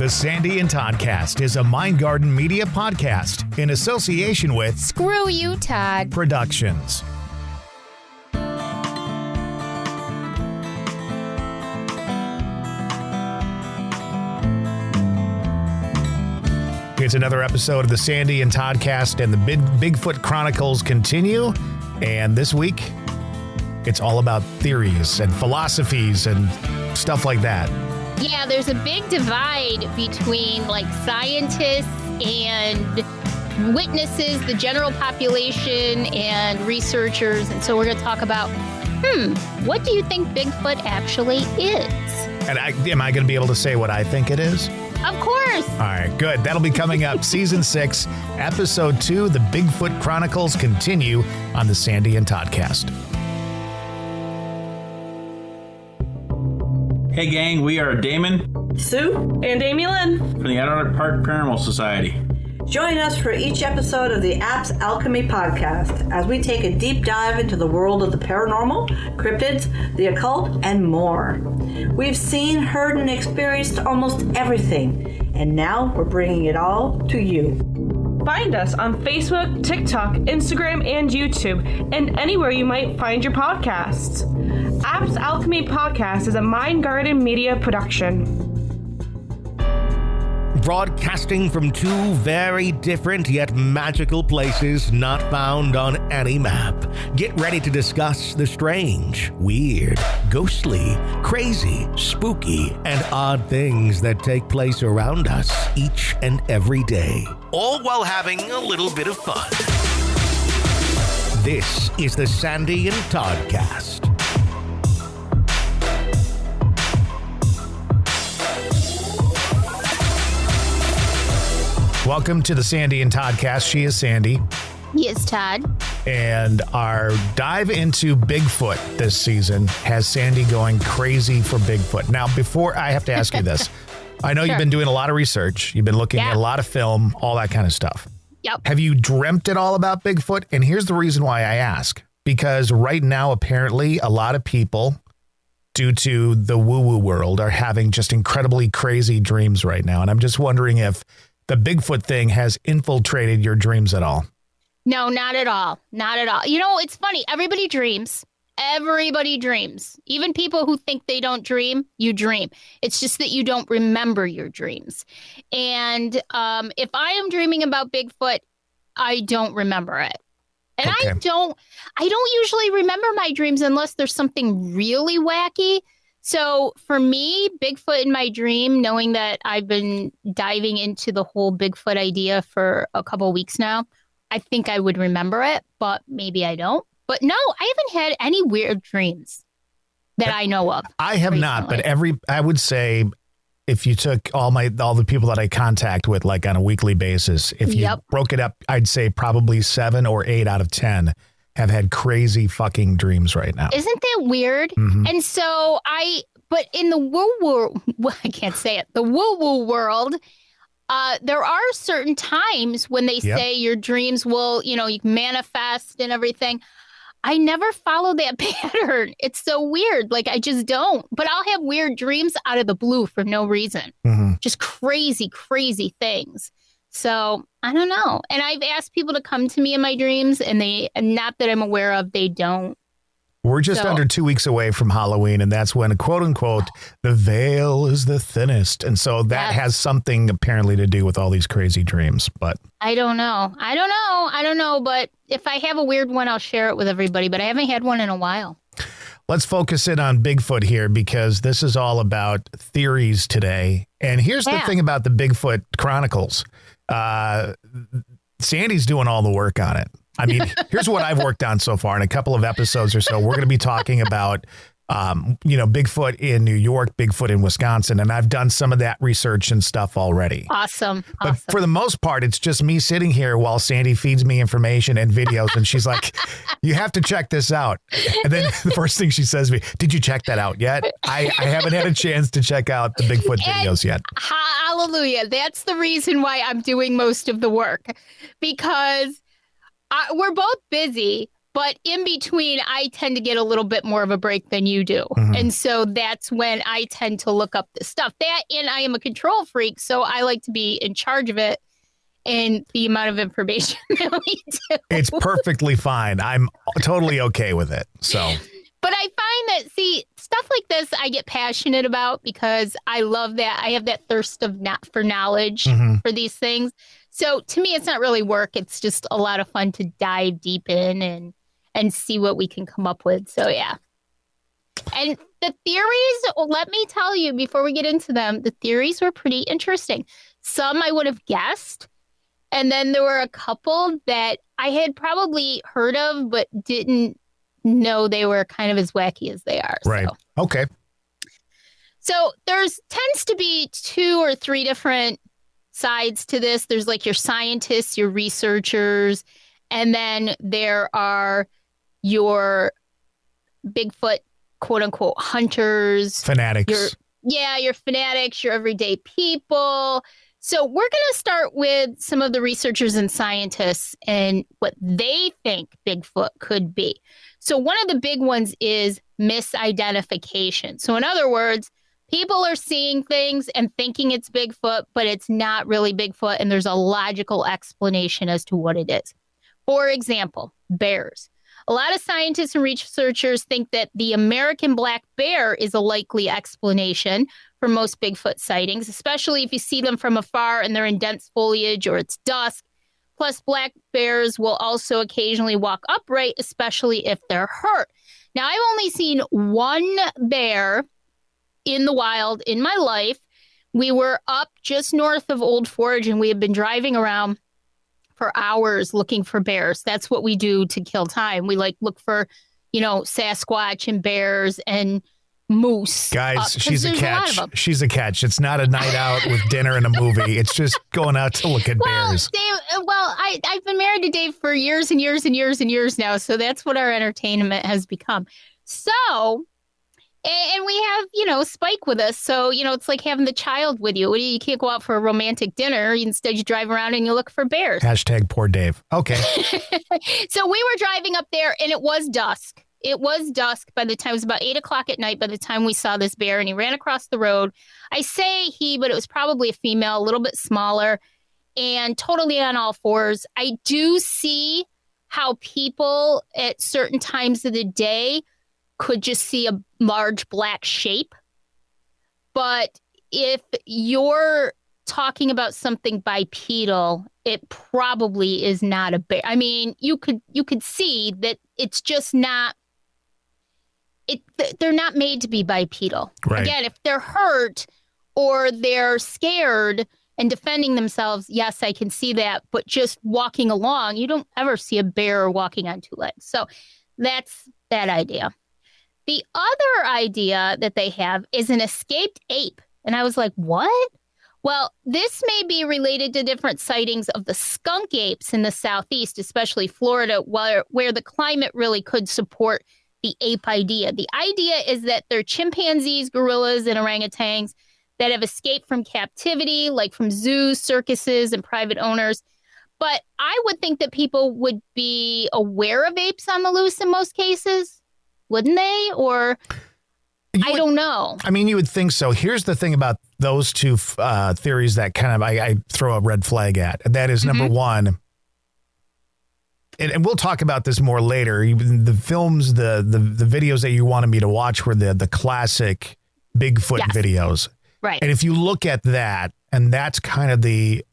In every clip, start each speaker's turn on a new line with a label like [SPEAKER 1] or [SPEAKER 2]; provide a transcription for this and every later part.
[SPEAKER 1] The Sandy and Toddcast is a MindgardenMedia podcast in association with
[SPEAKER 2] Screw You, Todd
[SPEAKER 1] Productions. It's another episode of the Sandy and Toddcast, and the Bigfoot Chronicles continue. And this week, it's all about theories and philosophies and stuff like that.
[SPEAKER 2] Yeah, there's a big divide between like scientists and witnesses, the general population, and researchers. And so we're going to talk about, what do you think Bigfoot actually is?
[SPEAKER 1] And am I going to be able to say what I think it is?
[SPEAKER 2] Of course.
[SPEAKER 1] All right, good. That'll be coming up. Season 6, Episode 2, The Bigfoot Chronicles continue on the Sandy and Toddcast.
[SPEAKER 3] Hey gang, we are Damon,
[SPEAKER 4] Sue, and Amy Lynn
[SPEAKER 3] from the Adelaide Park Paranormal Society.
[SPEAKER 4] Join us for each episode of the Apes Podcast as we take a deep dive into the world of the paranormal, cryptids, the occult, and more. We've seen, heard, and experienced almost everything, and now we're bringing it all to you.
[SPEAKER 5] Find us on Facebook, TikTok, Instagram, and YouTube, and anywhere you might find your podcasts. Apes Alchemy Podcast is a MindgardenMedia production.
[SPEAKER 6] Broadcasting from two very different yet magical places not found on any map. Get ready to discuss the strange, weird, ghostly, crazy, spooky, and odd things that take place around us each and every day. All while having a little bit of fun. This is the Sandy and Toddcast.
[SPEAKER 1] Welcome to the Sandy and Toddcast. She is Sandy.
[SPEAKER 2] He is Todd.
[SPEAKER 1] And our dive into Bigfoot this season has Sandy going crazy for Bigfoot. Now, before I have to ask you this, I know You've been doing a lot of research. You've been looking at a lot of film, all that kind of stuff.
[SPEAKER 2] Yep.
[SPEAKER 1] Have you dreamt at all about Bigfoot? And here's the reason why I ask. Because right now, apparently, a lot of people, due to the woo-woo world, are having just incredibly crazy dreams right now. And I'm just wondering if the Bigfoot thing has infiltrated your dreams at all.
[SPEAKER 2] No, not at all. Not at all. You know, it's funny. Everybody dreams. Everybody dreams. Even people who think they don't dream, you dream. It's just that you don't remember your dreams. And if I am dreaming about Bigfoot, I don't remember it. And
[SPEAKER 1] Okay.
[SPEAKER 2] I don't usually remember my dreams unless there's something really wacky. So for me, Bigfoot in my dream, knowing that I've been diving into the whole Bigfoot idea for a couple of weeks now, I think I would remember it, but maybe I don't. But no, I haven't had any weird dreams that I know of.
[SPEAKER 1] I have not, but I would say if you took all the people that I contact with, like on a weekly basis, if you broke it up, I'd say probably 7 or 8 out of 10 have had crazy fucking dreams right now.
[SPEAKER 2] Isn't that weird?
[SPEAKER 1] Mm-hmm.
[SPEAKER 2] And so but in the woo-woo, I can't say it, the woo-woo world, there are certain times when they say your dreams will, you manifest and everything. I never follow that pattern. It's so weird. Like, I just don't. But I'll have weird dreams out of the blue for no reason.
[SPEAKER 1] Mm-hmm.
[SPEAKER 2] Just crazy, crazy things. So I don't know. And I've asked people to come to me in my dreams, and not that I'm aware of, they don't.
[SPEAKER 1] We're just under 2 weeks away from Halloween, and that's when, quote unquote, the veil is the thinnest. And so that has something apparently to do with all these crazy dreams. But
[SPEAKER 2] I don't know. But if I have a weird one, I'll share it with everybody. But I haven't had one in a while.
[SPEAKER 1] Let's focus in on Bigfoot here, because this is all about theories today. And here's the thing about the Bigfoot Chronicles. Sandy's doing all the work on it. I mean, here's what I've worked on so far in a couple of episodes or so. We're going to be talking about, Bigfoot in New York, Bigfoot in Wisconsin. And I've done some of that research and stuff already.
[SPEAKER 2] Awesome.
[SPEAKER 1] But for the most part, it's just me sitting here while Sandy feeds me information and videos. And she's like, you have to check this out. And then the first thing she says to me, did you check that out yet? I haven't had a chance to check out the Bigfoot videos yet.
[SPEAKER 2] Hallelujah. That's the reason why I'm doing most of the work, because we're both busy. But in between, I tend to get a little bit more of a break than you do.
[SPEAKER 1] Mhm.
[SPEAKER 2] And so that's when I tend to look up this stuff. And I am a control freak, so I like to be in charge of it and the amount of information that we do.
[SPEAKER 1] It's perfectly fine. I'm totally okay with it. So,
[SPEAKER 2] But I find that, stuff like this I get passionate about because I love that. I have that thirst for knowledge for these things. So to me, it's not really work. It's just a lot of fun to dive deep in and see what we can come up with. So, yeah. And the theories, let me tell you before we get into them, the theories were pretty interesting. Some I would have guessed. And then there were a couple that I had probably heard of, but didn't know they were kind of as wacky as they are.
[SPEAKER 1] right.
[SPEAKER 2] So.
[SPEAKER 1] Okay.
[SPEAKER 2] So tends to be 2 or 3 different sides to this. There's like your scientists, your researchers, and then there are your Bigfoot, quote unquote, hunters.
[SPEAKER 1] Fanatics.
[SPEAKER 2] Your fanatics, your everyday people. So we're going to start with some of the researchers and scientists and what they think Bigfoot could be. So one of the big ones is misidentification. So in other words, people are seeing things and thinking it's Bigfoot, but it's not really Bigfoot, and there's a logical explanation as to what it is. For example, bears. A lot of scientists and researchers think that the American black bear is a likely explanation for most Bigfoot sightings, especially if you see them from afar and they're in dense foliage or it's dusk. Plus, black bears will also occasionally walk upright, especially if they're hurt. Now, I've only seen one bear in the wild in my life. We were up just north of Old Forge, and we had been driving around for hours looking for bears. That's what we do to kill time. We look for, Sasquatch and bears and moose.
[SPEAKER 1] Guys, she's a catch. She's a catch. It's not a night out with dinner and a movie. It's just going out to look at bears.
[SPEAKER 2] Dave, I've been married to Dave for years and years and years and years now. So that's what our entertainment has become. So, and we have, Spike with us. So, it's like having the child with you. You can't go out for a romantic dinner. Instead, you drive around and you look for bears.
[SPEAKER 1] Hashtag poor Dave. Okay.
[SPEAKER 2] So we were driving up there and it was dusk. It was dusk by the time, it was about 8 o'clock at night by the time we saw this bear, and he ran across the road. I say he, but it was probably a female, a little bit smaller and totally on all fours. I do see how people at certain times of the day could just see a large black shape. But if you're talking about something bipedal, it probably is not a bear. I mean, you could see that it's just not. They're not made to be bipedal.
[SPEAKER 1] Right.
[SPEAKER 2] Again, if they're hurt or they're scared and defending themselves, yes, I can see that. But just walking along, you don't ever see a bear walking on 2 legs. So that's that idea. The other idea that they have is an escaped ape. And I was like, what? Well, this may be related to different sightings of the skunk apes in the southeast, especially Florida, where the climate really could support the ape idea. The idea is that they're chimpanzees, gorillas, and orangutans that have escaped from captivity, like from zoos, circuses, and private owners. But I would think that people would be aware of apes on the loose in most cases, wouldn't they? Or I don't know.
[SPEAKER 1] I mean, you would think so. Here's the thing about those two theories that kind of I throw a red flag at. That is, number one, and we'll talk about this more later. Even the films, the videos that you wanted me to watch were the classic Bigfoot videos.
[SPEAKER 2] Right.
[SPEAKER 1] And if you look at that, and that's kind of the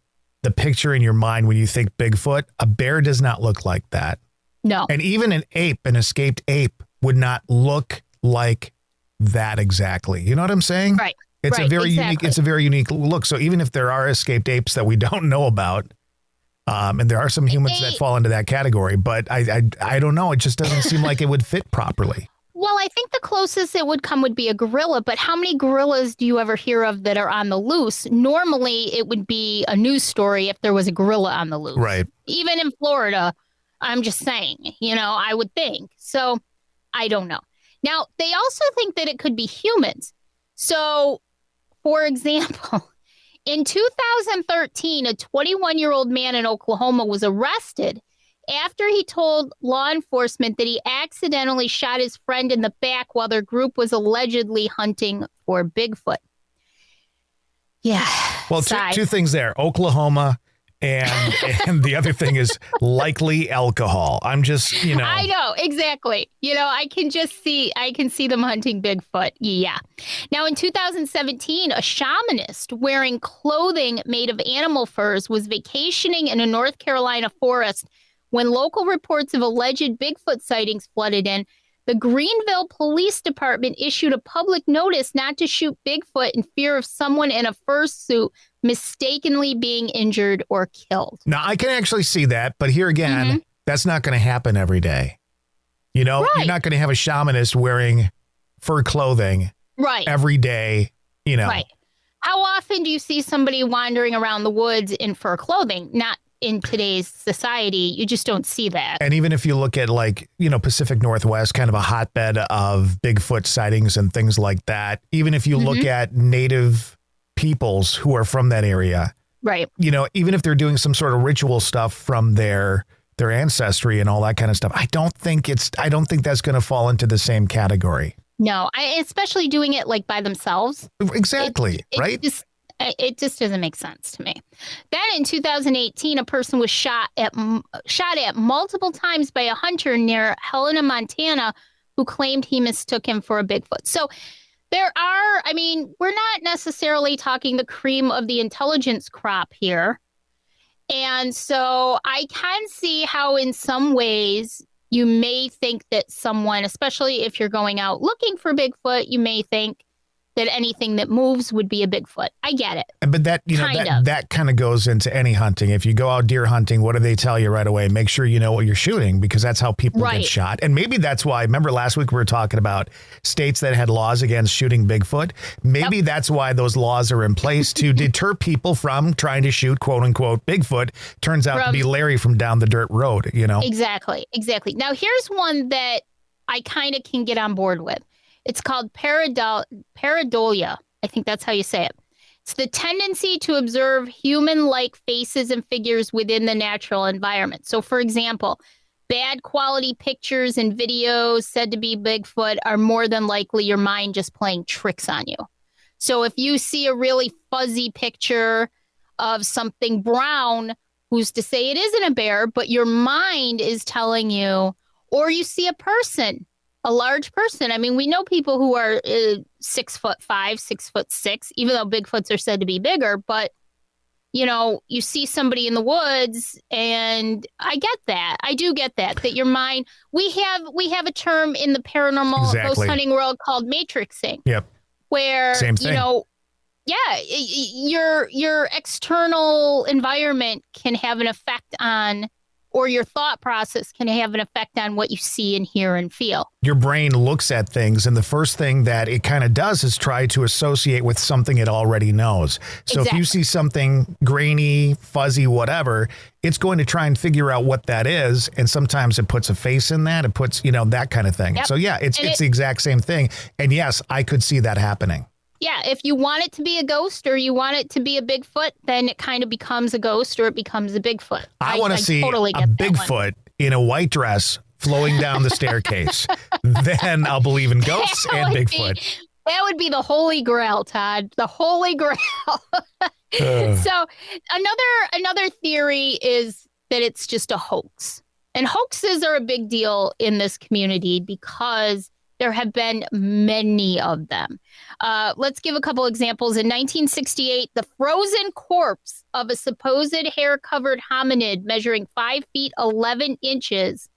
[SPEAKER 1] picture in your mind when you think Bigfoot, a bear does not look like that.
[SPEAKER 2] No.
[SPEAKER 1] And even an escaped ape would not look like that exactly. You know what I'm saying?
[SPEAKER 2] Right.
[SPEAKER 1] It's
[SPEAKER 2] right,
[SPEAKER 1] a very
[SPEAKER 2] exactly.
[SPEAKER 1] unique. It's a very unique look. So even if there are escaped apes that we don't know about, and there are some humans that fall into that category, but I don't know. It just doesn't seem like it would fit properly.
[SPEAKER 2] Well, I think the closest it would come would be a gorilla, but how many gorillas do you ever hear of that are on the loose? Normally, it would be a news story if there was a gorilla on the loose.
[SPEAKER 1] Right.
[SPEAKER 2] Even in Florida, I'm just saying, I would think. So I don't know. Now, they also think that it could be humans. So, for example, in 2013, a 21-year-old man in Oklahoma was arrested after he told law enforcement that he accidentally shot his friend in the back while their group was allegedly hunting for Bigfoot. Yeah.
[SPEAKER 1] Well, two things there. Oklahoma and the other thing is likely alcohol. I'm just,
[SPEAKER 2] I know, exactly. I can see them hunting Bigfoot. Yeah. Now, in 2017, a shamanist wearing clothing made of animal furs was vacationing in a North Carolina forest when local reports of alleged Bigfoot sightings flooded in. The Greenville Police Department issued a public notice not to shoot Bigfoot in fear of someone in a fursuit mistakenly being injured or killed.
[SPEAKER 1] Now, I can actually see that, but here again, that's not going to happen every day. You're not going to have a shamanist wearing fur clothing every day,
[SPEAKER 2] Right. How often do you see somebody wandering around the woods in fur clothing? Not in today's society. You just don't see that.
[SPEAKER 1] And even if you look at Pacific Northwest, kind of a hotbed of Bigfoot sightings and things like that, even if you look at native peoples who are from that area,
[SPEAKER 2] right?
[SPEAKER 1] Even if they're doing some sort of ritual stuff from their ancestry and all that kind of stuff, I don't think that's going to fall into the same category.
[SPEAKER 2] No, especially doing it like by themselves.
[SPEAKER 1] Exactly. Right.
[SPEAKER 2] It just doesn't make sense to me. Then in 2018, a person was shot at multiple times by a hunter near Helena, Montana, who claimed he mistook him for a Bigfoot. So we're not necessarily talking the cream of the intelligence crop here. And so I can see how in some ways you may think that someone, especially if you're going out looking for Bigfoot, you may think that anything that moves would be a Bigfoot. I get it.
[SPEAKER 1] But that kind of goes into any hunting. If you go out deer hunting, what do they tell you right away? Make sure you know what you're shooting, because that's how people get shot. And maybe that's why, remember last week we were talking about states that had laws against shooting Bigfoot. Maybe that's why those laws are in place to deter people from trying to shoot quote unquote Bigfoot. Turns out to be Larry from down the dirt road,
[SPEAKER 2] Exactly. Now here's one that I kind of can get on board with. It's called pareidolia. I think that's how you say it. It's the tendency to observe human-like faces and figures within the natural environment. So, for example, bad quality pictures and videos said to be Bigfoot are more than likely your mind just playing tricks on you. So if you see a really fuzzy picture of something brown, who's to say it isn't a bear, but your mind is telling you, or you see a person, a large person. I mean, we know people who are 6'5", 6'6", even though Bigfoots are said to be bigger. But, you see somebody in the woods, and I get that. I do get that your mind. We have a term in the paranormal ghost hunting world called matrixing.
[SPEAKER 1] Yep.
[SPEAKER 2] Where
[SPEAKER 1] same thing.
[SPEAKER 2] Your external environment can have an effect on, or your thought process can have an effect on what you see and hear and feel.
[SPEAKER 1] Your brain looks at things, and the first thing that it kind of does is try to associate with something it already knows. So if you see something grainy, fuzzy, whatever, it's going to try and figure out what that is. And sometimes it puts a face in that. It puts, that kind of thing. Yep. So yeah, it's the exact same thing. And yes, I could see that happening.
[SPEAKER 2] Yeah, if you want it to be a ghost or you want it to be a Bigfoot, then it kind of becomes a ghost or it becomes a Bigfoot.
[SPEAKER 1] I want to see totally a Bigfoot in a white dress flowing down the staircase. Then I'll believe in ghosts and Bigfoot.
[SPEAKER 2] That would be the holy grail, Todd. The holy grail. So another theory is that it's just a hoax. And hoaxes are a big deal in this community because there have been many of them. Let's give a couple examples. In 1968, the frozen corpse of a supposed hair-covered hominid measuring 5 feet 11 inches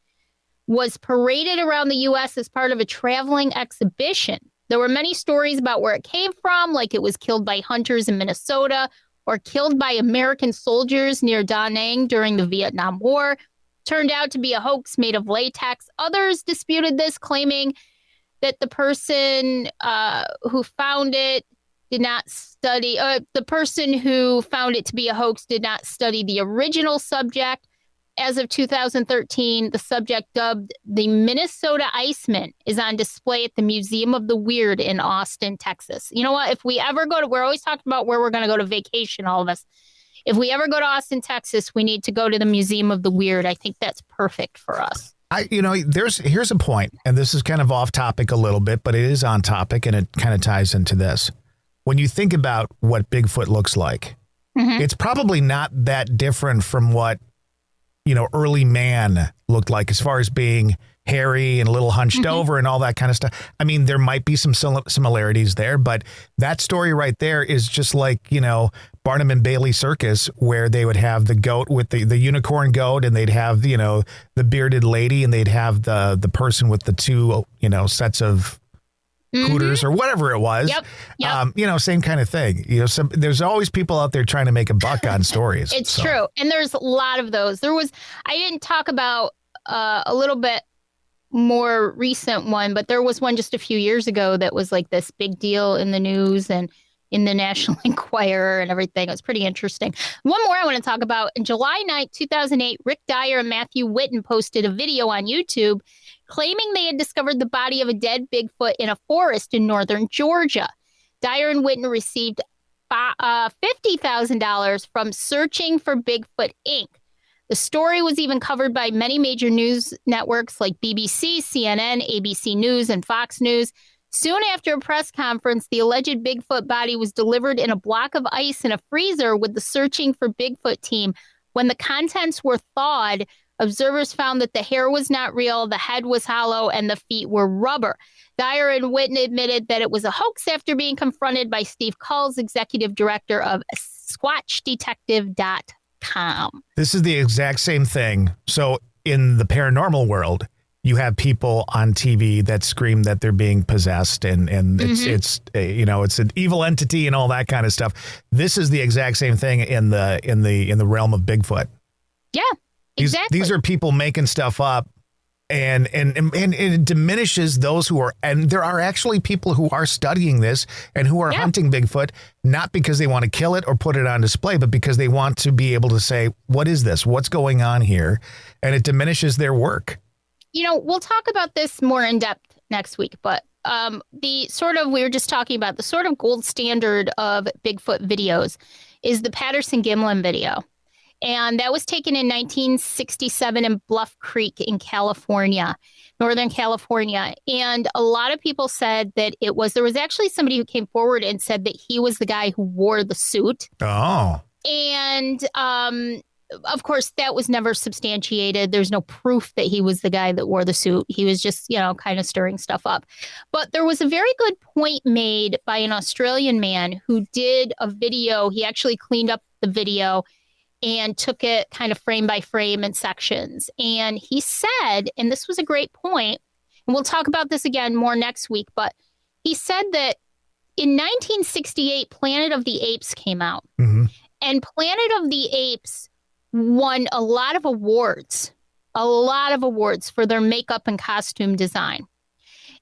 [SPEAKER 2] was paraded around the U.S. as part of a traveling exhibition. There were many stories about where it came from, like it was killed by hunters in Minnesota or killed by American soldiers near Da Nang during the Vietnam War. Turned out to be a hoax made of latex. Others disputed this, claiming that the person who found it did not study, the person who found it to be a hoax did not study the original subject. As of 2013, the subject, dubbed the Minnesota Iceman, is on display at the Museum of the Weird in Austin, Texas. You know what? If we ever go to, we're always talking about where we're going to go to vacation, all of us. if we ever go to Austin, Texas, we need to go to the Museum of the Weird. I think that's perfect for us.
[SPEAKER 1] Here's a point, and this is kind of off topic a little bit, but it is on topic, and it kind of ties into this. When you think about what Bigfoot looks like, it's probably not that different from what, early man looked like, as far as being hairy and a little hunched over and all that kind of stuff. I mean, there might be some similarities there, but that story right there is just like, Barnum and Bailey Circus, where they would have the goat with the unicorn goat, and they'd have, the bearded lady, and they'd have the person with the two, sets of hooters or whatever it was.
[SPEAKER 2] Yep.
[SPEAKER 1] Same kind of thing. There's always people out there trying to make a buck on stories.
[SPEAKER 2] It's true. And there's a lot of those. I didn't talk about a little bit more recent one, but there was one just a few years ago that was like this big deal in the news and in the National Enquirer and everything. It was pretty interesting. One more I want to talk about. In July 9th, 2008, Rick Dyer and Matthew Whitten posted a video on YouTube claiming they had discovered the body of a dead Bigfoot in a forest in northern Georgia. Dyer and Whitten received $50,000 from Searching for Bigfoot, Inc. The story was even covered by many major news networks like BBC, CNN, ABC News, and Fox News. Soon after a press conference, the alleged Bigfoot body was delivered in a block of ice in a freezer with the Searching for Bigfoot team. When the contents were thawed, observers found that the hair was not real, the head was hollow, and the feet were rubber. Dyer and Whitten admitted that it was a hoax after being confronted by Steve Kulls, executive director of SquatchDetective.com.
[SPEAKER 1] This is the exact same thing. So in the paranormal world, you have people on TV that scream that they're being possessed and it's an evil entity and all that kind of stuff. This is the exact same thing in the realm of Bigfoot.
[SPEAKER 2] Yeah, exactly.
[SPEAKER 1] These are people making stuff up and it diminishes those who are, and there are actually people who are studying this and who are hunting Bigfoot, not because they want to kill it or put it on display, but because they want to be able to say, what is this? What's going on here? And it diminishes their work.
[SPEAKER 2] We'll talk about this more in depth next week, but we were just talking about the sort of gold standard of Bigfoot videos is the Patterson-Gimlin video. And that was taken in 1967 in Bluff Creek in California, Northern California. And a lot of people said that there was actually somebody who came forward and said that he was the guy who wore the suit.
[SPEAKER 1] Oh.
[SPEAKER 2] And of course, that was never substantiated. There's no proof that he was the guy that wore the suit. He was just, kind of stirring stuff up. But there was a very good point made by an Australian man who did a video. He actually cleaned up the video and took it kind of frame by frame in sections. And he said, and this was a great point, and we'll talk about this again more next week, but he said that in 1968, Planet of the Apes came out. Mm-hmm. And Planet of the Apes won a lot of awards for their makeup and costume design.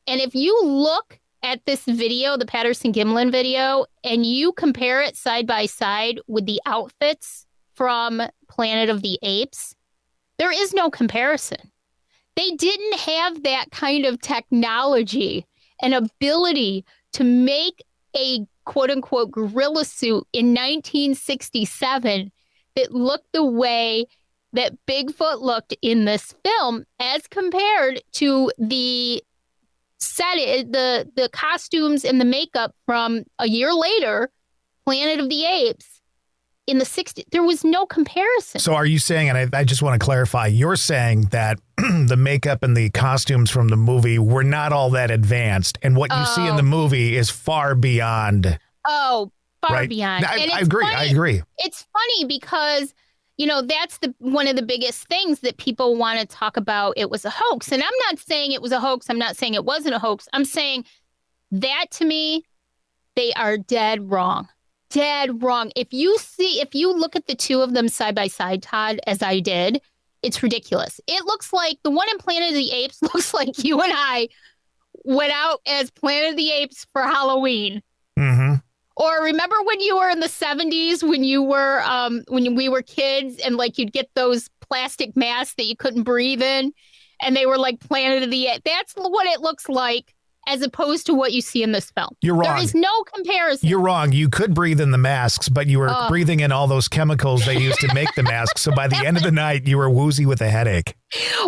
[SPEAKER 2] And if you look at this video, the Patterson-Gimlin video, and you compare it side by side with the outfits from Planet of the Apes, there is no comparison. They didn't have that kind of technology and ability to make a quote-unquote gorilla suit in 1967 that looked the way that Bigfoot looked in this film as compared to the costumes and the makeup from a year later, Planet of the Apes in the 60s. There was no comparison.
[SPEAKER 1] So are you saying, and I just want to clarify, you're saying that the makeup and the costumes from the movie were not all that advanced, and what you see in the movie is far beyond.
[SPEAKER 2] Far beyond.
[SPEAKER 1] I agree.
[SPEAKER 2] It's funny because, that's one of the biggest things that people want to talk about. It was a hoax. And I'm not saying it was a hoax. I'm not saying it wasn't a hoax. I'm saying that to me, they are dead wrong. Dead wrong. If you look at the two of them side by side, Todd, as I did, it's ridiculous. It looks like the one in Planet of the Apes looks like you and I went out as Planet of the Apes for Halloween. Mm-hmm. Or remember when you were in the 70s when you were when we were kids and like you'd get those plastic masks that you couldn't breathe in and they were like Planet of the Apes. That's what it looks like as opposed to what you see in this film.
[SPEAKER 1] You're wrong.
[SPEAKER 2] There is no comparison.
[SPEAKER 1] You're wrong. You could breathe in the masks, but you were breathing in all those chemicals they used to make the masks. So by the end of the night, you were woozy with a headache.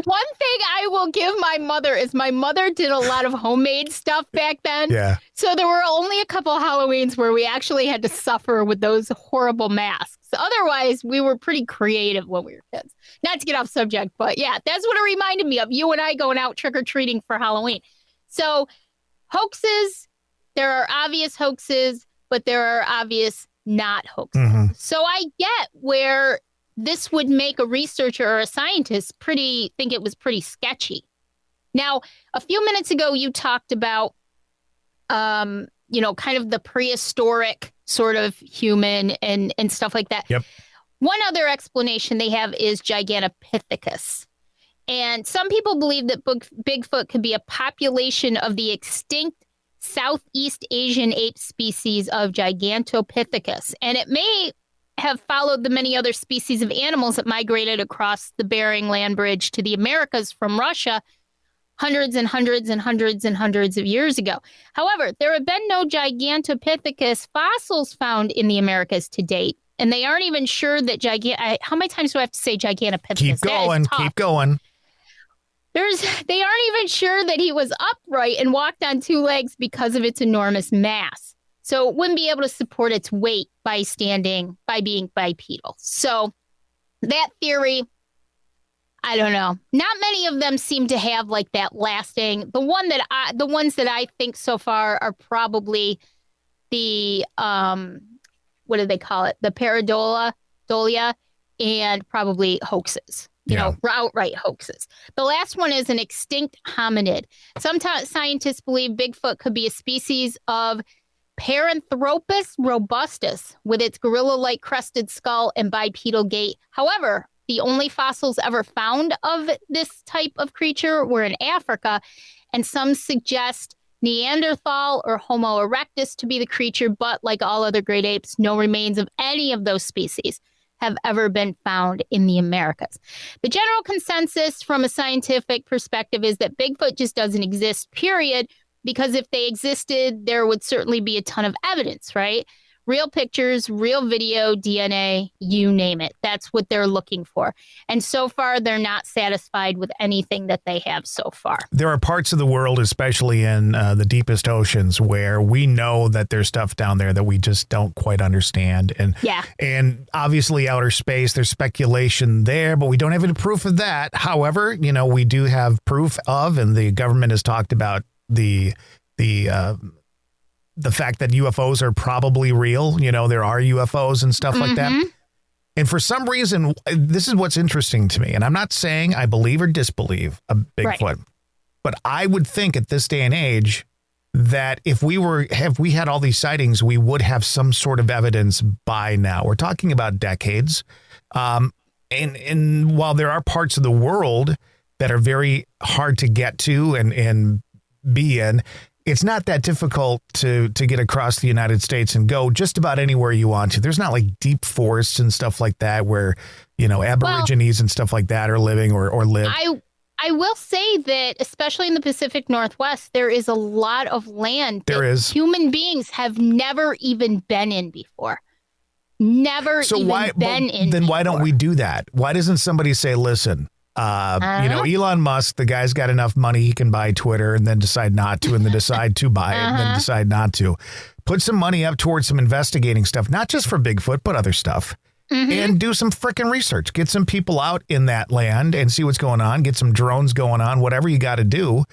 [SPEAKER 2] One thing I will give my mother is my mother did a lot of homemade stuff back then.
[SPEAKER 1] Yeah.
[SPEAKER 2] So there were only a couple Halloweens where we actually had to suffer with those horrible masks. Otherwise, we were pretty creative when we were kids. Not to get off subject, but yeah, that's what it reminded me of. You and I going out trick-or-treating for Halloween. So hoaxes, there are obvious hoaxes, but there are obvious not hoaxes.
[SPEAKER 1] Mm-hmm.
[SPEAKER 2] So I get where this would make a researcher or a scientist think it was pretty sketchy. Now, a few minutes ago, you talked about, kind of the prehistoric sort of human and stuff like that.
[SPEAKER 1] Yep.
[SPEAKER 2] One other explanation they have is Gigantopithecus. And some people believe that Bigfoot could be a population of the extinct Southeast Asian ape species of Gigantopithecus. And it may have followed the many other species of animals that migrated across the Bering Land Bridge to the Americas from Russia hundreds and hundreds and hundreds and hundreds of years ago. However, there have been no Gigantopithecus fossils found in the Americas to date. And they aren't even sure that how many times do I have to say Gigantopithecus?
[SPEAKER 1] Keep going.
[SPEAKER 2] They aren't even sure that he was upright and walked on two legs because of its enormous mass. So it wouldn't be able to support its weight by being bipedal. So that theory, I don't know. Not many of them seem to have like that lasting. The ones that I think so far are probably the what do they call it? The pareidolia and probably hoaxes. Outright hoaxes. The last one is an extinct hominid. Sometimes scientists believe Bigfoot could be a species of Paranthropus robustus with its gorilla-like crested skull and bipedal gait. However, the only fossils ever found of this type of creature were in Africa, and some suggest Neanderthal or Homo erectus to be the creature, but like all other great apes, no remains of any of those species have ever been found in the Americas. The general consensus from a scientific perspective is that Bigfoot just doesn't exist, period, because if they existed, there would certainly be a ton of evidence, right? Real pictures, real video, DNA, you name it. That's what they're looking for. And so far, they're not satisfied with anything that they have so far.
[SPEAKER 1] There are parts of the world, especially in the deepest oceans, where we know that there's stuff down there that we just don't quite understand. And obviously outer space, there's speculation there, but we don't have any proof of that. However, we do have proof of, and the government has talked about the fact that UFOs are probably real. There are UFOs and stuff like that. And for some reason, this is what's interesting to me. And I'm not saying I believe or disbelieve a Bigfoot, right, but I would think at this day and age that if we had all these sightings, we would have some sort of evidence by now. We're talking about decades. And while there are parts of the world that are very hard to get to and be in, it's not that difficult to get across the United States and go just about anywhere you want to. There's not like deep forests and stuff like that where, Aborigines and stuff like that are living or live.
[SPEAKER 2] I will say that, especially in the Pacific Northwest, there is a lot of land that human beings have never even been in before. Then why don't we do that? Why doesn't somebody say, listen, Elon Musk, the guy's got enough money, he can buy Twitter and then decide not to, and then decide to buy it and then decide not to. Put some money up towards some investigating stuff, not just for Bigfoot, but other stuff. And do some freaking research. Get some people out in that land and see what's going on. Get some drones going on, whatever you got to do.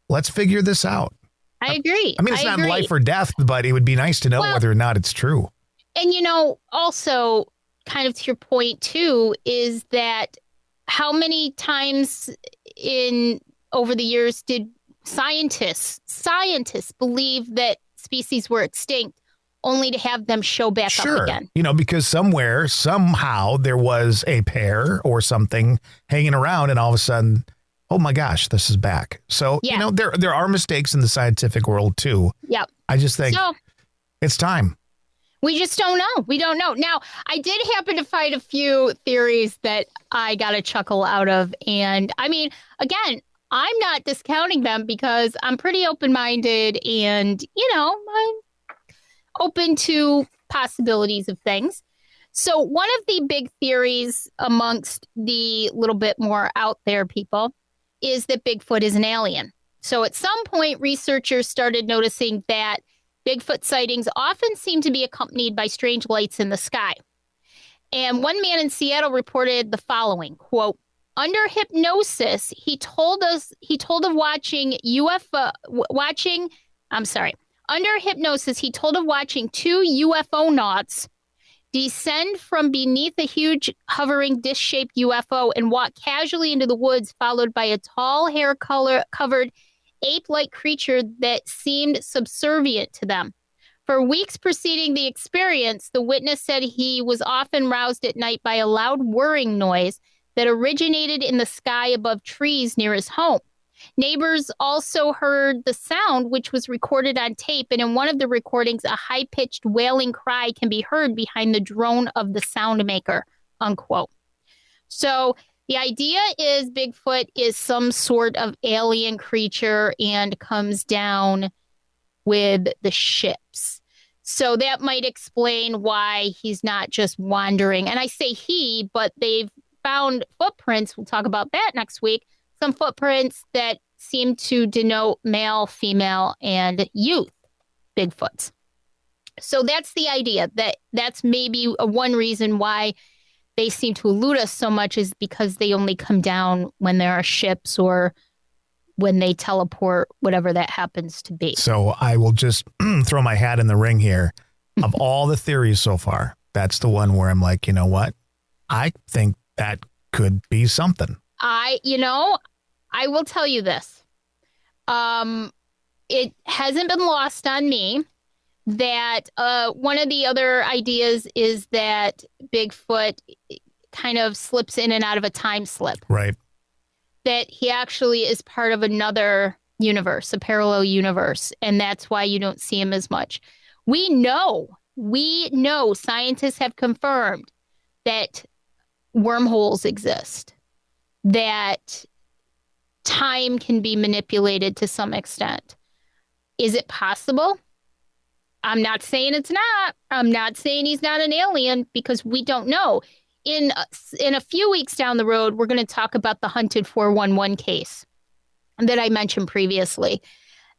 [SPEAKER 2] Let's figure this out. I agree.
[SPEAKER 1] I mean, it's not life or death, but it would be nice to know whether or not it's true.
[SPEAKER 2] And, also kind of to your point, too, is that how many times over the years did scientists believe that species were extinct only to have them show back up again? Because somehow there was a pair or something hanging around and all of a sudden, oh my gosh, this is back. So, there are mistakes in the scientific world too. Yep. I just think it's time. We just don't know. We don't know. Now, I did happen to find a few theories that I got a chuckle out of. And I mean, again, I'm not discounting them because I'm pretty open-minded and, I'm open to possibilities of things. So one of the big theories amongst the little bit more out there people is that Bigfoot is an alien. So at some point, researchers started noticing that Bigfoot sightings often seem to be accompanied by strange lights in the sky. And one man in Seattle reported the following, quote, under hypnosis, he told of watching two UFO nauts descend from beneath a huge hovering disc-shaped UFO and walk casually into the woods, followed by a tall hair-covered ape-like creature that seemed subservient to them. For weeks preceding the experience, the witness said he was often roused at night by a loud whirring noise that originated in the sky above trees near his home. Neighbors also heard the sound, which was recorded on tape, and in one of the recordings, a high-pitched wailing cry can be heard behind the drone of the sound maker, unquote. So the idea is Bigfoot is some sort of alien creature and comes down with the ships. So that might explain why he's not just wandering. And I say he, but they've found footprints. We'll talk about that next week. Some footprints that seem to denote male, female, and youth Bigfoots. So that's the idea. That's maybe one reason why they seem to elude us so much is because they only come down when there are ships or when they teleport, whatever that happens to be.
[SPEAKER 1] So I will just throw my hat in the ring here. Of all the theories so far, that's the one where I'm like, you know what? I think that could be something.
[SPEAKER 2] I will tell you this. It hasn't been lost on me that one of the other ideas is that Bigfoot kind of slips in and out of a time slip.
[SPEAKER 1] Right.
[SPEAKER 2] That he actually is part of another universe, a parallel universe, and that's why you don't see him as much. We know, scientists have confirmed that wormholes exist, that time can be manipulated to some extent. Is it possible? I'm not saying it's not. I'm not saying he's not an alien because we don't know. In a few weeks down the road, we're going to talk about the Hunted 411 case that I mentioned previously.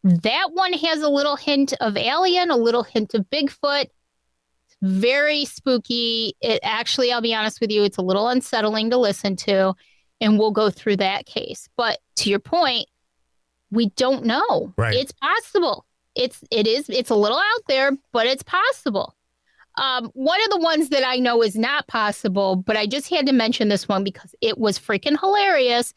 [SPEAKER 2] That one has a little hint of alien, a little hint of Bigfoot. Very spooky. It actually, I'll be honest with you, it's a little unsettling to listen to, and we'll go through that case. But to your point, we don't know.
[SPEAKER 1] Right.
[SPEAKER 2] It's possible. It's a little out there, but it's possible. One of the ones that I know is not possible, but I just had to mention this one because it was freaking hilarious,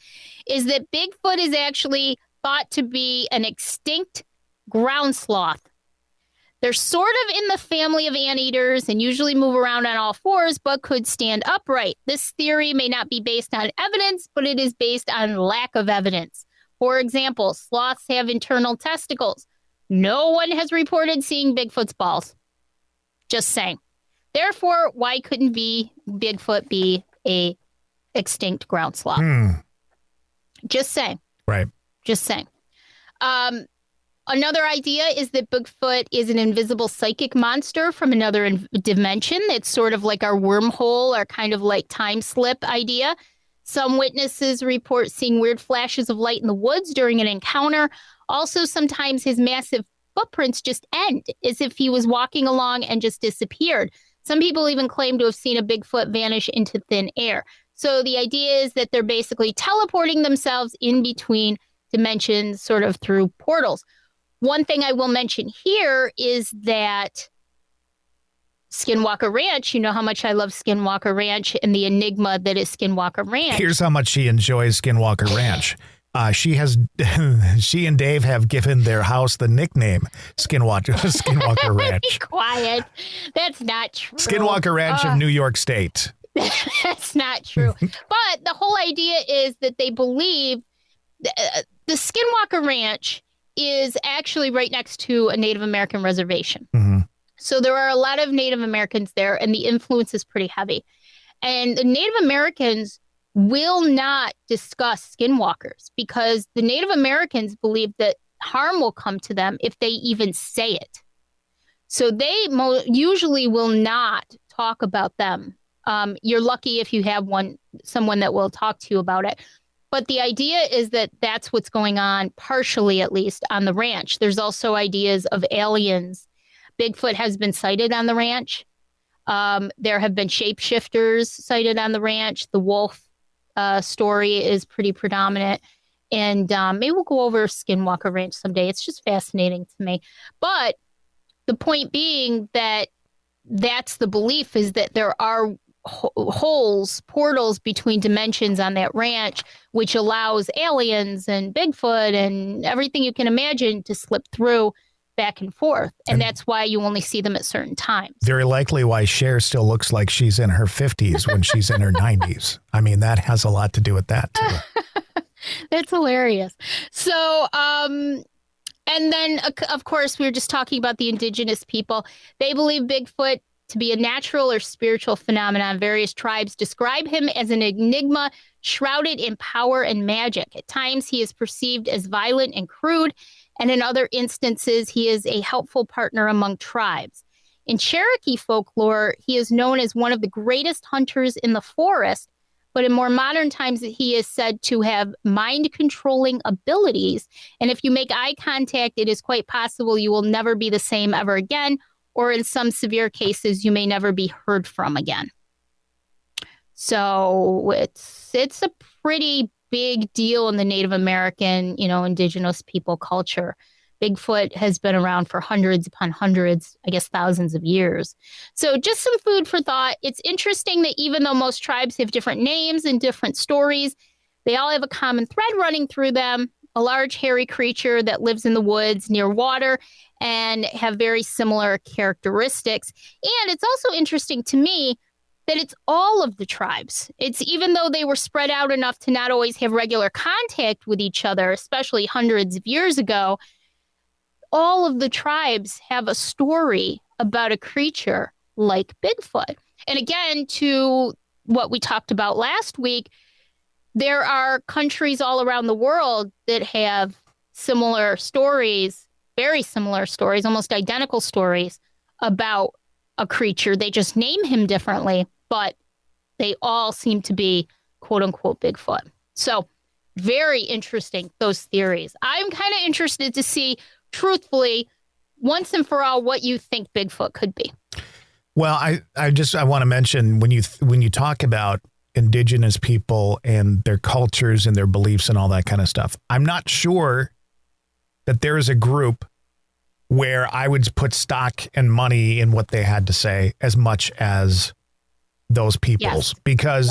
[SPEAKER 2] is that Bigfoot is actually thought to be an extinct ground sloth. They're sort of in the family of anteaters and usually move around on all fours, but could stand upright. This theory may not be based on evidence, but it is based on lack of evidence. For example, sloths have internal testicles. No one has reported seeing Bigfoot's balls. Just saying. Therefore, why couldn't Bigfoot be a extinct ground sloth? Just saying.
[SPEAKER 1] Right.
[SPEAKER 2] Just saying. Another idea is that Bigfoot is an invisible psychic monster from another dimension. It's sort of like our wormhole, our kind of like time slip idea. Some witnesses report seeing weird flashes of light in the woods during an encounter. Also, sometimes his massive footprints just end as if he was walking along and just disappeared. Some people even claim to have seen a Bigfoot vanish into thin air. So the idea is that they're basically teleporting themselves in between dimensions, sort of through portals. One thing I will mention here is that Skinwalker Ranch, you know how much I love Skinwalker Ranch and the enigma that is Skinwalker Ranch.
[SPEAKER 1] Here's how much she enjoys Skinwalker Ranch. She and Dave have given their house the nickname Skinwalker Ranch.
[SPEAKER 2] Be quiet. That's not true.
[SPEAKER 1] Skinwalker Ranch of New York State.
[SPEAKER 2] That's not true. But the whole idea is that they believe the Skinwalker Ranch is actually right next to a Native American reservation.
[SPEAKER 1] Mm-hmm.
[SPEAKER 2] So there are a lot of Native Americans there, and the influence is pretty heavy. And the Native Americans will not discuss skinwalkers because the Native Americans believe that harm will come to them if they even say it. So they usually will not talk about them. You're lucky if you have someone that will talk to you about it. But the idea is that that's what's going on, partially at least, on the ranch. There's also ideas of aliens. Bigfoot has been sighted on the ranch. There have been shapeshifters sighted on the ranch. The wolf story is pretty predominant. And maybe we'll go over Skinwalker Ranch someday. It's just fascinating to me. But the point being that that's the belief, is that there are holes, portals between dimensions on that ranch, which allows aliens and Bigfoot and everything you can imagine to slip through back and forth. And that's why you only see them at certain times. Very
[SPEAKER 1] likely why Cher still looks like she's in her 50s when she's in her 90s. I mean, that has a lot to do with that, too.
[SPEAKER 2] That's hilarious. So, and then, of course, we were just talking about the Indigenous people. They believe Bigfoot to be a natural or spiritual phenomenon. Various tribes describe him as an enigma shrouded in power and magic. At times, he is perceived as violent and crude, and in other instances, he is a helpful partner among tribes. In Cherokee folklore, he is known as one of the greatest hunters in the forest, but in more modern times, he is said to have mind-controlling abilities. And if you make eye contact, it is quite possible you will never be the same ever again, or in some severe cases, you may never be heard from again. So it's a pretty big deal in the Native American, Indigenous people culture. Bigfoot has been around for hundreds upon hundreds, I guess thousands of years. So just some food for thought. It's interesting that even though most tribes have different names and different stories, they all have a common thread running through them. A large hairy creature that lives in the woods near water and have very similar characteristics. And it's also interesting to me that it's all of the tribes. It's even though they were spread out enough to not always have regular contact with each other, especially hundreds of years ago, all of the tribes have a story about a creature like Bigfoot. And again, to what we talked about last week, there are countries all around the world that have similar stories, very similar stories, almost identical stories about a creature. They just name him differently, but they all seem to be quote unquote Bigfoot. So very interesting, those theories. I'm kind of interested to see, truthfully, once and for all, what you think Bigfoot could be.
[SPEAKER 1] Well, I want to mention when you talk about Indigenous people and their cultures and their beliefs and all that kind of stuff, I'm not sure that there is a group where I would put stock and money in what they had to say as much as those peoples, because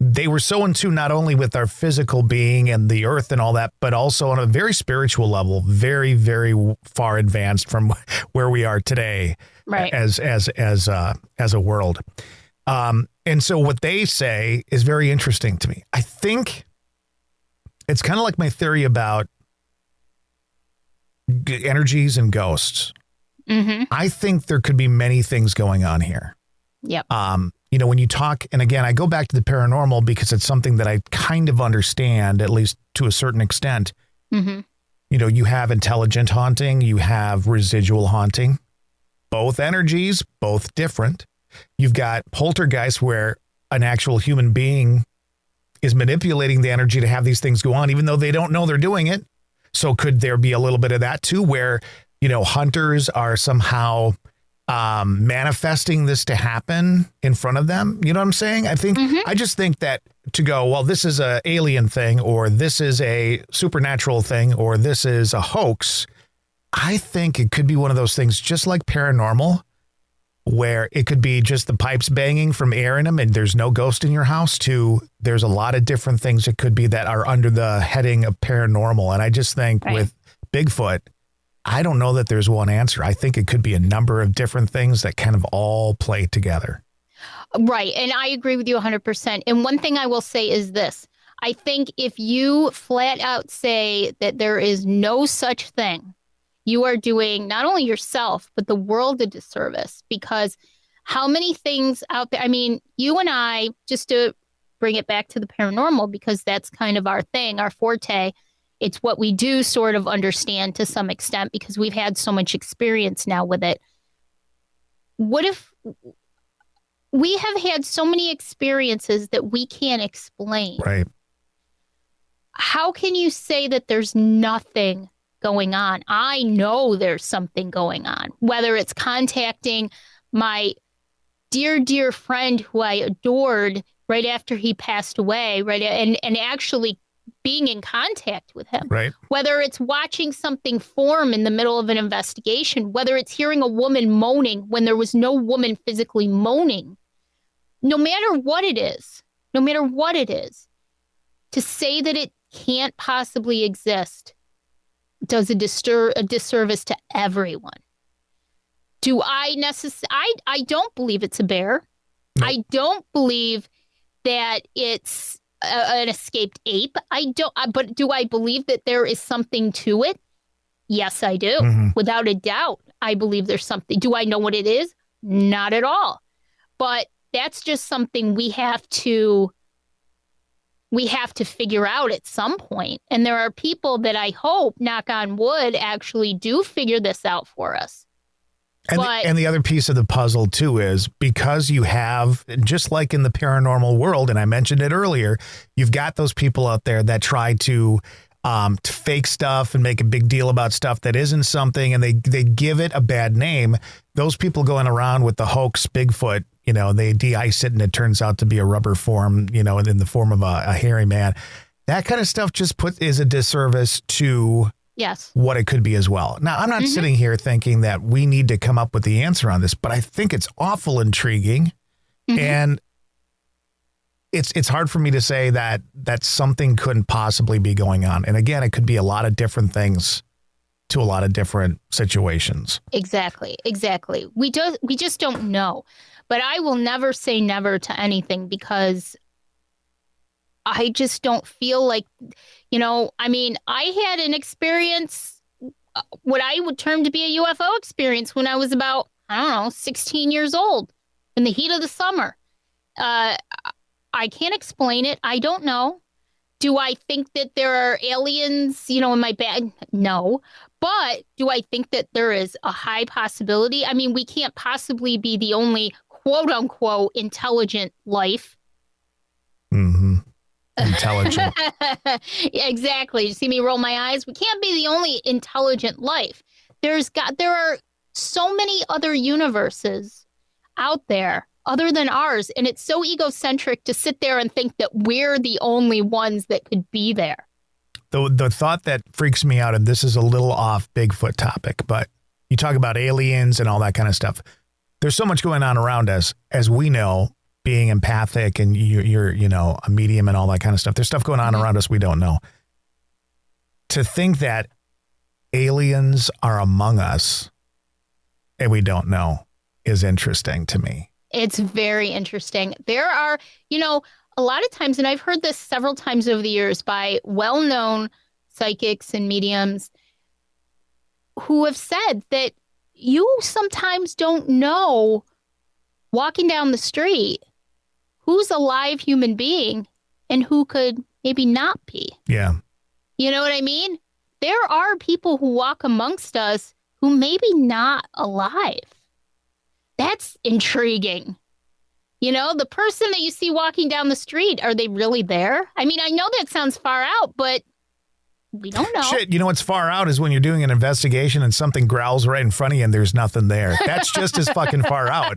[SPEAKER 1] they were so in tune not only with our physical being and the earth and all that, but also on a very spiritual level, very, very far advanced from where we are today, right, as a world. And so what they say is very interesting to me. I think it's kind of like my theory about energies and ghosts. Mm-hmm. I think there could be many things going on here.
[SPEAKER 2] Yep.
[SPEAKER 1] When you talk, and again, I go back to the paranormal because it's something that I kind of understand, at least to a certain extent. Mm-hmm. You have intelligent haunting, you have residual haunting, both energies, both different. You've got poltergeist where an actual human being is manipulating the energy to have these things go on, even though they don't know they're doing it. So could there be a little bit of that too, where, hunters are somehow manifesting this to happen in front of them? You know what I'm saying? I just think that to go, well, this is a alien thing, or this is a supernatural thing, or this is a hoax. I think it could be one of those things, just like paranormal, where it could be just the pipes banging from air in them and there's no ghost in your house, to there's a lot of different things it could be that are under the heading of paranormal. And I just think with Bigfoot, I don't know that there's one answer. I think it could be a number of different things that kind of all play together.
[SPEAKER 2] Right. And I agree with you 100%. And one thing I will say is this. I think if you flat out say that there is no such thing, you are doing not only yourself, but the world a disservice, because how many things out there, I mean, you and I, just to bring it back to the paranormal because that's kind of our thing, our forte. It's what we do sort of understand to some extent because we've had so much experience now with it. What if we have had so many experiences that we can't explain?
[SPEAKER 1] Right.
[SPEAKER 2] How can you say that there's nothing going on? I know there's something going on, whether it's contacting my dear, dear friend who I adored right after he passed away, right, and actually being in contact with him,
[SPEAKER 1] right?
[SPEAKER 2] Whether it's watching something form in the middle of an investigation, whether it's hearing a woman moaning when there was no woman physically moaning, no matter what it is, to say that it can't possibly exist does a disservice to everyone. Do I I don't believe it's a bear.
[SPEAKER 1] Nope.
[SPEAKER 2] I don't believe that it's an escaped ape. But do I believe that there is something to it? Yes, I do. Mm-hmm. Without a doubt, I believe there's something. Do I know what it is? Not at all. But that's just something we have to figure out at some point. And there are people that I hope, knock on wood, actually do figure this out for us.
[SPEAKER 1] And the other piece of the puzzle, too, is because you have, just like in the paranormal world, and I mentioned it earlier, you've got those people out there that try to fake stuff and make a big deal about stuff that isn't something, and they give it a bad name. Those people going around with the hoax Bigfoot, they de-ice it and it turns out to be a rubber form, in the form of a hairy man. That kind of stuff just is a disservice to what it could be as well. Now, I'm not sitting here thinking that we need to come up with the answer on this, but I think it's awful intriguing. And it's hard for me to say that something couldn't possibly be going on. And again, it could be a lot of different things to a lot of different situations. Exactly.
[SPEAKER 2] We just don't know. But I will never say never to anything because I just don't feel like, I had an experience, what I would term to be a UFO experience when I was about, 16 years old in the heat of the summer. I can't explain it. I don't know. Do I think that there are aliens, in my bag? No. But do I think that there is a high possibility? I mean, we can't possibly be the only quote unquote intelligent life.
[SPEAKER 1] Mm-hmm. Intelligent.
[SPEAKER 2] Exactly. You see me roll my eyes? We can't be the only intelligent life. There are so many other universes out there other than ours. And it's so egocentric to sit there and think that we're the only ones that could be there.
[SPEAKER 1] The thought that freaks me out, and this is a little off Bigfoot topic, but you talk about aliens and all that kind of stuff. There's so much going on around us, as we know, being empathic and you're a medium and all that kind of stuff. There's stuff going on around us we don't know. To think that aliens are among us and we don't know is interesting to me.
[SPEAKER 2] It's very interesting. There are, a lot of times, and I've heard this several times over the years by well-known psychics and mediums who have said that you sometimes don't know, walking down the street, who's a live human being and who could maybe not be.
[SPEAKER 1] Yeah.
[SPEAKER 2] You know what I mean? There are people who walk amongst us who maybe not alive. That's intriguing. The person that you see walking down the street, are they really there? I mean, I know that sounds far out, but we don't know.
[SPEAKER 1] Shit, what's far out is when you're doing an investigation and something growls right in front of you and there's nothing there. That's just as fucking far out.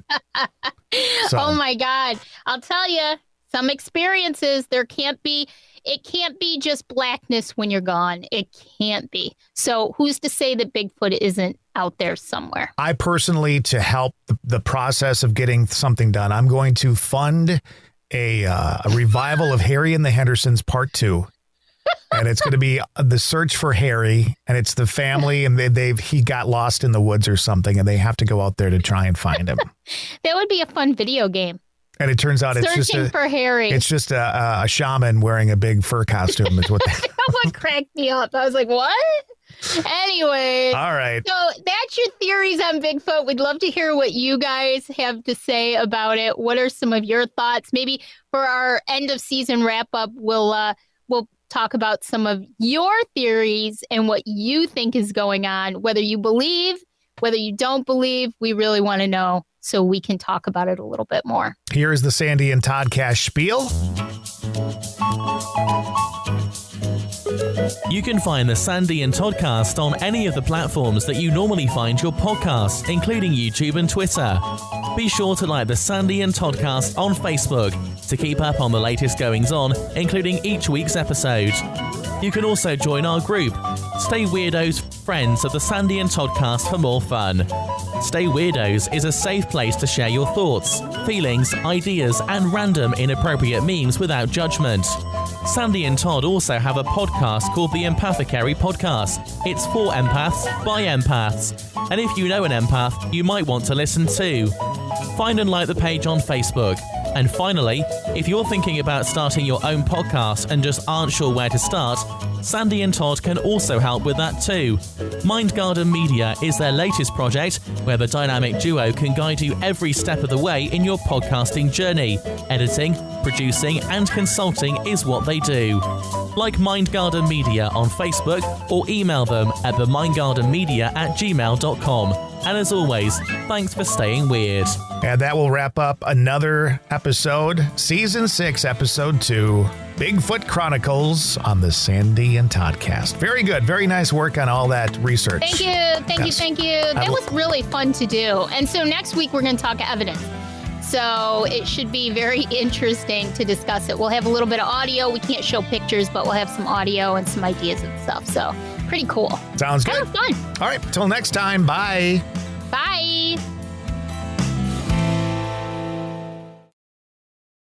[SPEAKER 1] So.
[SPEAKER 2] Oh my God. I'll tell you, some experiences, it can't be just blackness when you're gone. It can't be. So who's to say that Bigfoot isn't out there somewhere? I personally, to help the process of getting something done, I'm going to fund a revival of Harry and the Hendersons Part 2. And it's going to be the search for Harry, and it's the family, and he got lost in the woods or something, and they have to go out there to try and find him. That would be a fun video game.
[SPEAKER 1] And it turns out
[SPEAKER 2] Searching for Harry.
[SPEAKER 1] It's just a shaman wearing a big fur costume. Is what
[SPEAKER 2] that one cracked me up. I was like, what? Anyway.
[SPEAKER 1] All right.
[SPEAKER 2] So that's your theories on Bigfoot. We'd love to hear what you guys have to say about it. What are some of your thoughts? Maybe for our end of season wrap up, we'll talk about some of your theories and what you think is going on, whether you believe, whether you don't believe. We really want to know so we can talk about it a little bit more.
[SPEAKER 1] Here is the Sandy and Toddcast spiel.
[SPEAKER 7] You can find the Sandy and Toddcast on any of the platforms that you normally find your podcasts, including YouTube and Twitter. Be sure to like the Sandy and Toddcast on Facebook to keep up on the latest goings-on, including each week's episode. You can also join our group, Stay Weirdos Friends of the Sandy and Toddcast, for more fun. Stay Weirdos is a safe place to share your thoughts, feelings, ideas, and random inappropriate memes without judgment. Sandy and Todd also have a podcast called the Empathecary Podcast. It's for empaths, by empaths. And if you know an empath, you might want to listen too. Find and like the page on Facebook. And finally, if you're thinking about starting your own podcast and just aren't sure where to start, Sandy and Todd can also help with that too. MindgardenMedia is their latest project where the dynamic duo can guide you every step of the way in your podcasting journey. Editing, producing, and consulting is what they do. Like MindgardenMedia on Facebook or email them at themindgardenmedia@gmail.com. And as always, thanks for staying weird.
[SPEAKER 1] And that will wrap up another episode, Season 6, Episode 2, Bigfoot Chronicles on the Sandy and Toddcast. Very good. Very nice work on all that research.
[SPEAKER 2] Thank you. Thank you. That was really fun to do. And so next week, we're going to talk evidence. So it should be very interesting to discuss it. We'll have a little bit of audio. We can't show pictures, but we'll have some audio and some ideas and stuff. So pretty cool.
[SPEAKER 1] Sounds good.
[SPEAKER 2] Kind of fun.
[SPEAKER 1] All right. Till next time. Bye.
[SPEAKER 2] Bye.